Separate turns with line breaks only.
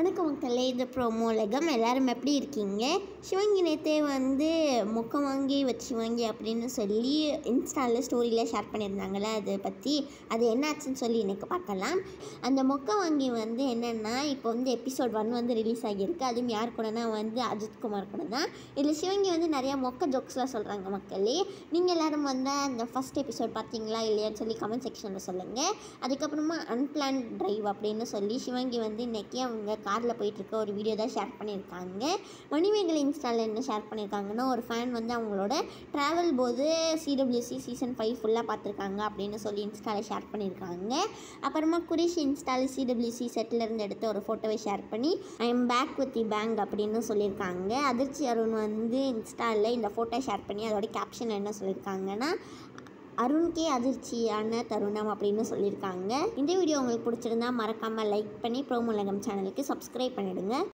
வணக்கம் மக்களே, இது ப்ரோமோ உலகம். எல்லோரும் எப்படி இருக்கீங்க? சிவங்கி நேற்றே மொக்க வாங்கி அப்படின்னு சொல்லி இன்ஸ்டாவில் ஸ்டோரியில் ஷேர் பண்ணியிருந்தாங்களே, அதை பற்றி அது என்னாச்சுன்னு சொல்லி இன்றைக்கி பார்க்கலாம். அந்த மொக்க வாங்கி என்னென்னா, இப்போ எபிசோட் 1 ரிலீஸ் ஆகியிருக்கு. அதுவும் யார் கூடனா அஜித்குமார் கூட தான். இதில் சிவங்கி நிறையா மொக்க ஜோக்ஸ்லாம் சொல்கிறாங்க. மக்களே, நீங்கள் எல்லோரும் அந்த ஃபஸ்ட் எபிசோட் பார்த்தீங்களா இல்லையான்னு சொல்லி கமெண்ட் செக்ஷனில் சொல்லுங்கள். அதுக்கப்புறமா அன்பிளான் ட்ரைவ் அப்படின்னு சொல்லி சிவங்கி இன்றைக்கி அவங்க காரில் போயிட்டுருக்க ஒரு வீடியோ தான் ஷேர் பண்ணியிருக்காங்க. மணிமேகலை இன்ஸ்டாவில் என்ன ஷேர் பண்ணியிருக்காங்கன்னா, ஒரு ஃபேன் அவங்களோட ட்ராவல் போது சிடபிள்யூசி சீசன் 5 ஃபுல்லாக பார்த்துருக்காங்க அப்படின்னு சொல்லி இன்ஸ்டாவில் ஷேர் பண்ணியிருக்காங்க. அப்புறமா குரேஷ் இன்ஸ்டாவில் சிடபிள்யூசி செட்டிலேருந்து எடுத்த ஒரு ஃபோட்டோவை ஷேர் பண்ணி I am back with the bank அப்படின்னு சொல்லியிருக்காங்க. அதிர்ச்சி அருண் இன்ஸ்டாவில் இந்த ஃபோட்டோ ஷேர் பண்ணி அதோட கேப்ஷன் என்ன சொல்லியிருக்காங்கன்னா, அருண்கே அதிர்ச்சியான தருணம் அப்படின்னு சொல்லியிருக்காங்க. இந்த வீடியோ உங்களுக்கு பிடிச்சிருந்தா மறக்காமல் லைக் பண்ணி ப்ரோமோ உலகம் சேனலுக்கு சப்ஸ்கிரைப் பண்ணிவிடுங்க.